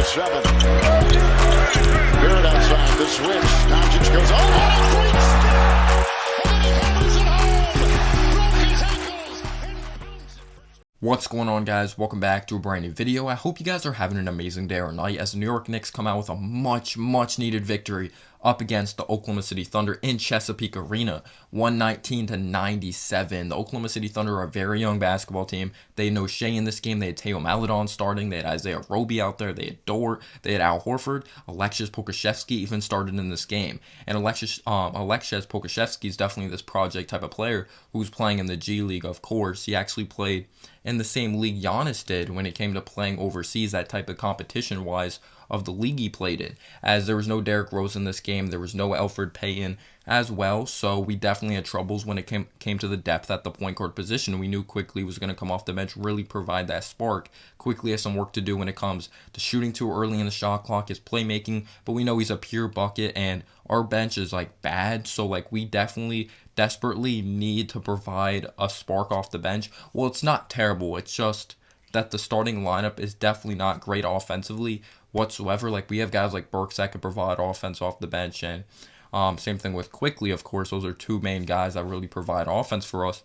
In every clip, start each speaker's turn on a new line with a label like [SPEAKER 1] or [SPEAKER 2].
[SPEAKER 1] 7. Barrett outside the switch. Doncic goes on.
[SPEAKER 2] What's going on, guys? Welcome back to a brand new video. I hope you guys are having an amazing day or night as the New York Knicks come out with a much needed victory up against the Oklahoma City Thunder in Chesapeake Arena, 119-97. The Oklahoma City Thunder are a very young basketball team. They had no Shea in this game. They had Teo Maledon starting. They had Isaiah Roby out there. They had Dort. They had Al Horford. Alexis Pokusevski even started in this game. And Alexis Pokusevski is definitely this project type of player who's playing in the G League, of course. He actually played in the same league Giannis did when it came to playing overseas, that type of competition-wise of the league he played in. As there was no Derrick Rose in this game, there was no Elfrid Payton as well, so we definitely had troubles when it came to the depth at the point guard position. We knew Quickly was going to come off the bench, really provide that spark. Quickly has some work to do when it comes to shooting too early in the shot clock, his playmaking, but we know he's a pure bucket, and our bench is bad, so we definitely desperately need to provide a spark off the bench. Well, it's not terrible, it's just that the starting lineup is definitely not great offensively whatsoever. We have guys like Burks that could provide offense off the bench, and same thing with Quickly, of course. Those are two main guys that really provide offense for us.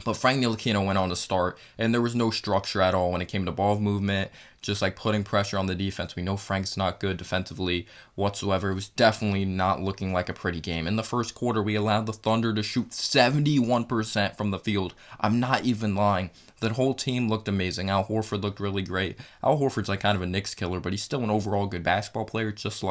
[SPEAKER 2] But Frank Ntilikina went on to start, and there was no structure at all when it came to ball movement, just putting pressure on the defense. We know Frank's not good defensively whatsoever. It was definitely not looking like a pretty game. In the first quarter, we allowed the Thunder to shoot 71% from the field. I'm not even lying. The whole team looked amazing. Al Horford looked really great. Al Horford's kind of a Knicks killer, but he's still an overall good basketball player, just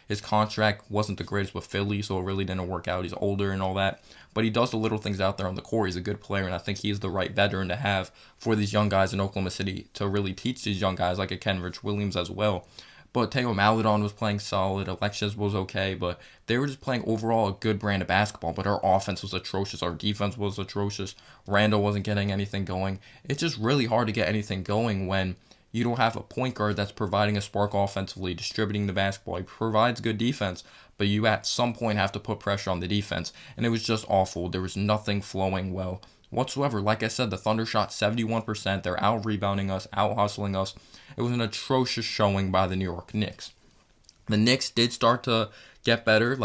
[SPEAKER 2] his contract wasn't the greatest with Philly, so it really didn't work out. He's older and all that, but he does the little things out there on the court. He's a good player, and I think he's the right veteran to have for these young guys in Oklahoma City to really teach these young guys, like a Kenrich Williams as well. But Teo Maledon was playing solid. Alexis was okay, but they were just playing overall a good brand of basketball. But our offense was atrocious. Our defense was atrocious. Randall wasn't getting anything going. It's just really hard to get anything going when you don't have a point guard that's providing a spark offensively, distributing the basketball. He provides good defense, but you at some point have to put pressure on the defense. And it was just awful. There was nothing flowing well whatsoever. Like I said, the Thunder shot 71%. They're out-rebounding us, out-hustling us. It was an atrocious showing by the New York Knicks. The Knicks did start to get better.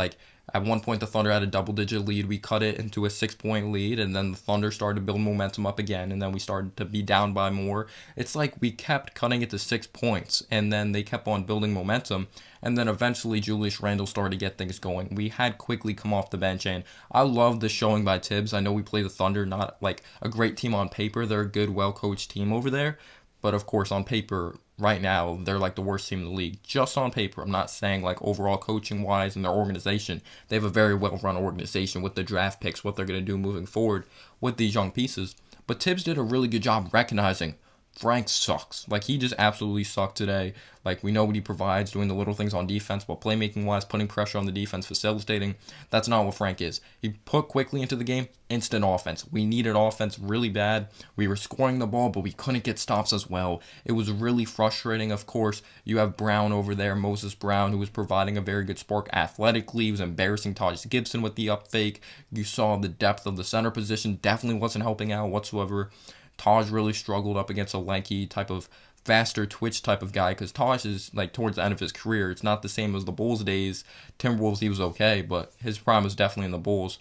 [SPEAKER 2] At one point, the Thunder had a double-digit lead. We cut it into a 6-point lead, and then the Thunder started to build momentum up again, and then we started to be down by more. It's we kept cutting it to 6 points, and then they kept on building momentum, and then eventually Julius Randle started to get things going. We had Quickly come off the bench, and I love the showing by Tibbs. I know we play the Thunder, not a great team on paper. They're a good, well-coached team over there, but of course, on paper, right now, they're the worst team in the league. Just on paper. I'm not saying overall coaching-wise and their organization. They have a very well-run organization with the draft picks, what they're going to do moving forward with these young pieces. But Tibbs did a really good job recognizing Frank sucks. He just absolutely sucked today. We know what he provides, doing the little things on defense, but playmaking-wise, putting pressure on the defense, facilitating, that's not what Frank is. He put Quickly into the game, instant offense. We needed offense really bad. We were scoring the ball, but we couldn't get stops as well. It was really frustrating, of course. You have Brown over there, Moses Brown, who was providing a very good spark athletically. He was embarrassing Taj Gibson with the up fake. You saw the depth of the center position. Definitely wasn't helping out whatsoever. Taj really struggled up against a lanky type of faster twitch type of guy, because Taj is towards the end of his career. It's not the same as the Bulls days. Timberwolves, he was okay, but his prime was definitely in the Bulls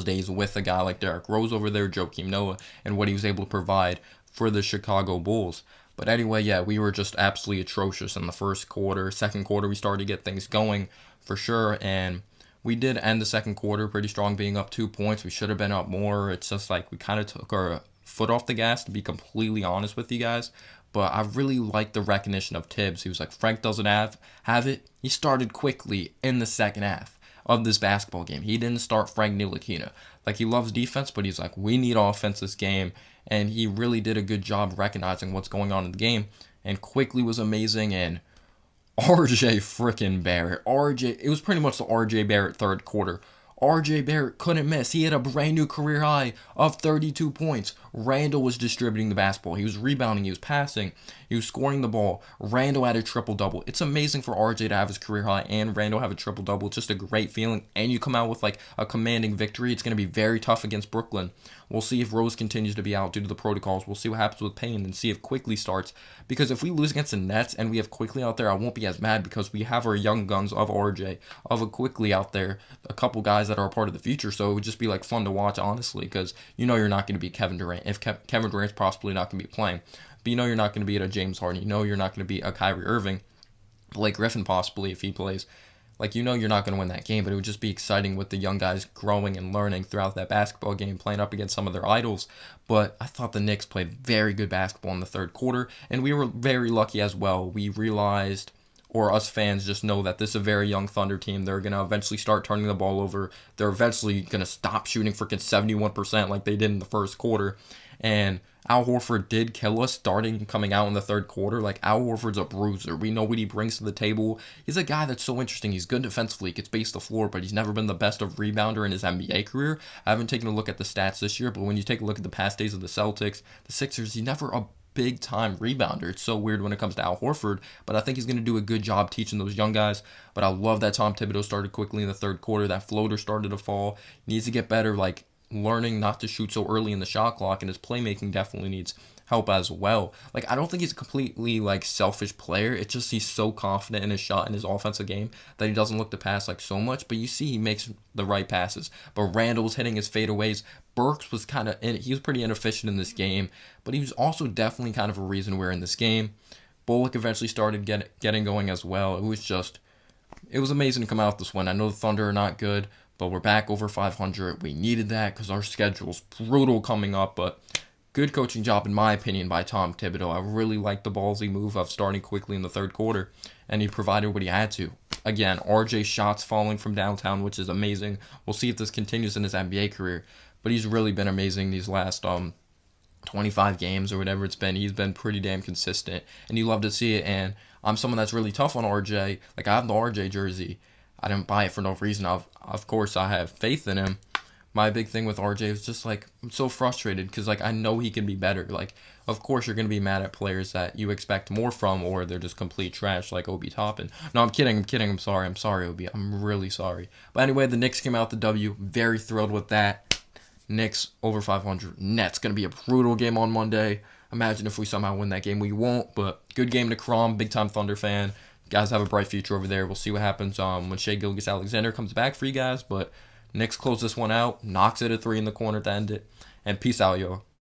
[SPEAKER 2] days with a guy like Derrick Rose over there, Joakim Noah, and what he was able to provide for the Chicago Bulls. But anyway, yeah, we were just absolutely atrocious in the first quarter. Second quarter, we started to get things going for sure, and we did end the second quarter pretty strong, being up 2 points. We should have been up more. It's just we kind of took our foot off the gas, to be completely honest with you guys. But I really like the recognition of Tibbs. He was Frank doesn't have it. He started Quickly in the second half of this basketball game. He didn't start Frank Ntilikina. He loves defense, but he's we need offense this game. And he really did a good job recognizing what's going on in the game. And Quickly was amazing. And RJ freaking Barrett. It was pretty much the RJ Barrett third quarter RJ Barrett couldn't miss. He had a brand new career high of 32 points. Randall was distributing the basketball. He was rebounding. He was passing. He was scoring the ball. Randall had a triple-double. It's amazing for RJ to have his career high and Randall have a triple-double. It's just a great feeling. And you come out with like a commanding victory. It's going to be very tough against Brooklyn. We'll see if Rose continues to be out due to the protocols. We'll see what happens with Payne and see if Quickly starts. Because if we lose against the Nets and we have Quickly out there, I won't be as mad because we have our young guns of RJ, of a Quickly out there, a couple guys that are a part of the future. So it would just be like fun to watch, honestly, because you know you're not going to beat Kevin Durant if Kevin Durant's possibly not going to be playing. But you know you're not going to beat a James Harden. You know you're not going to beat a Kyrie Irving, Blake Griffin possibly if he plays. Like, you know you're not going to win that game, but it would just be exciting with the young guys growing and learning throughout that basketball game, playing up against some of their idols. But I thought the Knicks played very good basketball in the third quarter, and we were very lucky as well. We realized, or us fans just know that this is a very young Thunder team. They're going to eventually start turning the ball over. They're eventually going to stop shooting freaking 71% like they did in the first quarter. And Al Horford did kill us coming out in the third quarter. Like, Al Horford's a bruiser. We know what he brings to the table. He's a guy that's so interesting. He's good defensively. He can space the floor, but he's never been the best of rebounder in his NBA career. I haven't taken a look at the stats this year, but when you take a look at the past days of the Celtics, the Sixers, he's never a big-time rebounder. It's so weird when it comes to Al Horford, but I think he's going to do a good job teaching those young guys. But I love that Tom Thibodeau started quickly in the third quarter. That floater started to fall. He needs to get better, like, learning not to shoot so early in the shot clock, and his playmaking definitely needs help as well. Like, I don't think he's a completely, like, selfish player. It's just he's so confident in his shot and his offensive game that he doesn't look to pass, like, so much. But you see he makes the right passes. But Randall's hitting his fadeaways. Burks was he was pretty inefficient in this game. But he was also definitely kind of a reason we're in this game. Bullock eventually started getting going as well. It was amazing to come out this one. I know the Thunder are not good, but we're back over 500. We needed that because our schedule's brutal coming up, but good coaching job, in my opinion, by Tom Thibodeau. I really liked the ballsy move of starting quickly in the third quarter, and he provided what he had to. Again, RJ shots falling from downtown, which is amazing. We'll see if this continues in his NBA career, but he's really been amazing these last 25 games or whatever it's been. He's been pretty damn consistent, and you love to see it, and I'm someone that's really tough on RJ. Like, I have the RJ jersey. I didn't buy it for no reason. Of course, I have faith in him. My big thing with RJ is just, like, I'm so frustrated because, like, I know he can be better. Like, of course, you're going to be mad at players that you expect more from or they're just complete trash like Obi Toppin. No, I'm kidding. I'm sorry, Obi. I'm really sorry. But anyway, the Knicks came out the W. Very thrilled with that. Knicks over 500. Nets going to be a brutal game on Monday. Imagine if we somehow win that game. We won't, but good game to Crom. Big-time Thunder fan. Guys have a bright future over there. We'll see what happens when Shai Gilgeous-Alexander comes back for you guys. But Knicks close this one out, knocks it at 3 in the corner to end it. And peace out, yo.